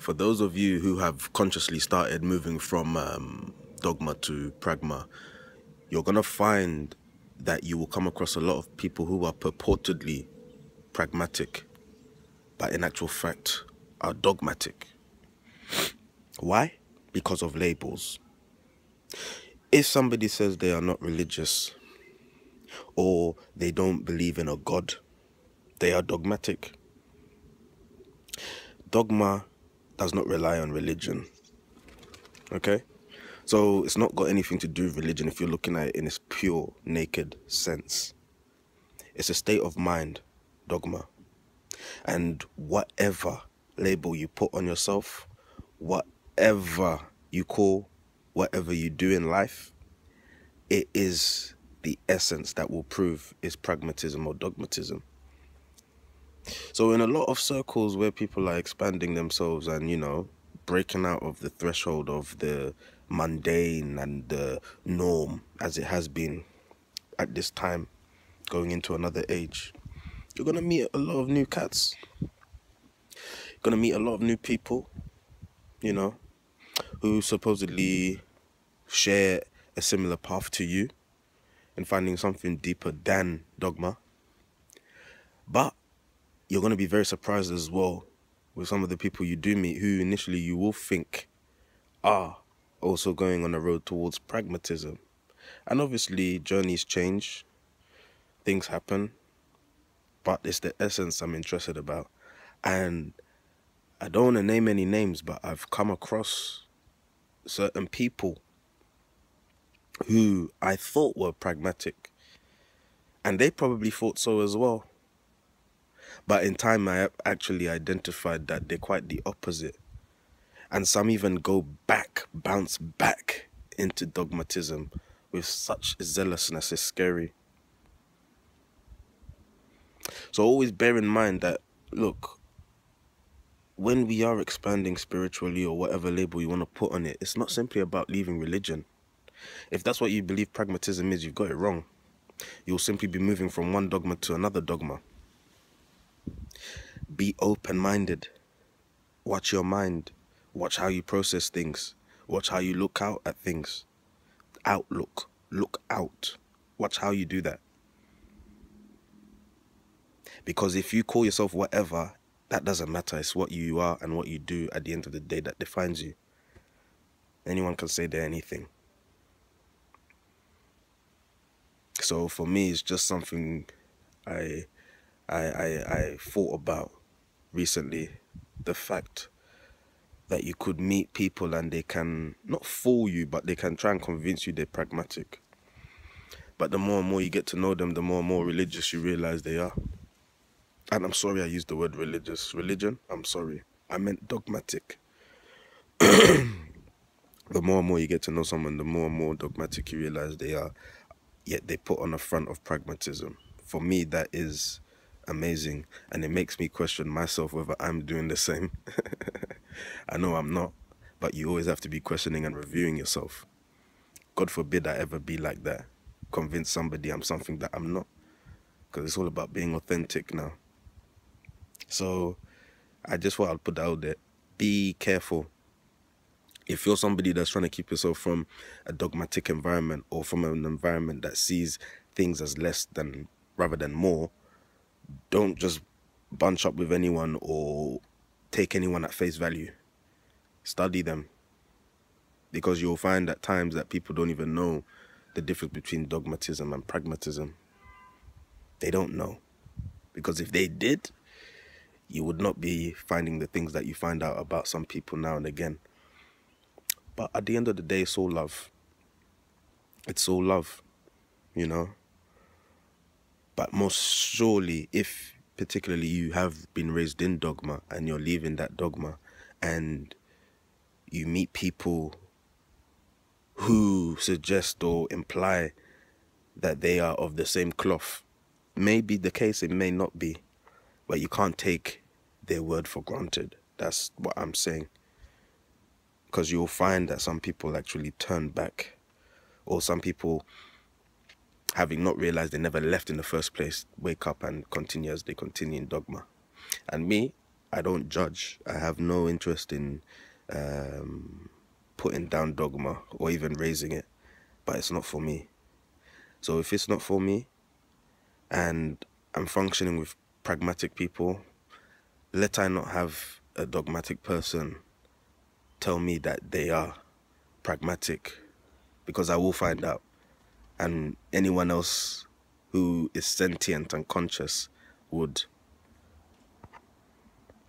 For those of you who have consciously started moving from dogma to pragma, you're going to find that you will come across a lot of people who are purportedly pragmatic, but in actual fact are dogmatic. Why? Because of labels. If somebody says they are not religious or they don't believe in a God, they are dogmatic. Dogma does not rely on religion. Okay? So it's not got anything to do with religion if you're looking at it in its pure, naked sense. It's a state of mind, dogma. And whatever label you put on yourself, whatever you call, whatever you do in life, it is the essence that will prove is pragmatism or dogmatism. So in a lot of circles where people are expanding themselves and, breaking out of the threshold of the mundane and the norm as it has been at this time, going into another age, you're going to meet a lot of new cats. You're going to meet a lot of new people, who supposedly share a similar path to you and finding something deeper than dogma. But you're going to be very surprised as well with some of the people you do meet who initially you will think are also going on the road towards pragmatism. And obviously journeys change, things happen, but it's the essence I'm interested about. And I don't want to name any names, but I've come across certain people who I thought were pragmatic, and they probably thought so as well. But in time, I actually identified that they're quite the opposite. And some even bounce back into dogmatism with such zealousness. It's scary. So always bear in mind that, look, when we are expanding spiritually or whatever label you want to put on it, it's not simply about leaving religion. If that's what you believe pragmatism is, you've got it wrong. You'll simply be moving from one dogma to another dogma. Be open-minded. Watch your mind. Watch how you process things. Watch how you look out at things. Outlook. Look out. Watch how you do that. Because if you call yourself whatever, that doesn't matter. It's what you are and what you do at the end of the day that defines you. Anyone can say they're anything. So for me, it's just something I thought about recently. The fact that you could meet people and they can not fool you, but they can try and convince you they're pragmatic. But the more and more you get to know them, the more and more religious you realize they are. And I'm sorry I used the word religious. Religion? I'm sorry. I meant dogmatic. The more and more you get to know someone, the more and more dogmatic you realize they are. Yet they put on a front of pragmatism. For me, that is amazing. And it makes me question myself whether I'm doing the same. I know I'm not. But you always have to be questioning and reviewing yourself. God forbid I ever be like that. Convince somebody I'm something that I'm not. Because it's all about being authentic now. So I just thought I'd put that out there. Be careful. If you're somebody that's trying to keep yourself from a dogmatic environment or from an environment that sees things as less than rather than more, don't just bunch up with anyone or take anyone at face value. Study them. Because you'll find at times that people don't even know the difference between dogmatism and pragmatism. They don't know. Because if they did, you would not be finding the things that you find out about some people now and again. But at the end of the day, it's all love. It's all love, But most surely, if particularly you have been raised in dogma and you're leaving that dogma and you meet people who suggest or imply that they are of the same cloth, may be the case, it may not be. But you can't take their word for granted. That's what I'm saying. Because you'll find that some people actually turn back. Or some people, having not realized they never left in the first place, wake up and continue as they continue in dogma. And me, I don't judge. I have no interest in putting down dogma or even raising it, but it's not for me. So if it's not for me and I'm functioning with pragmatic people, let I not have a dogmatic person tell me that they are pragmatic, because I will find out. And anyone else who is sentient and conscious would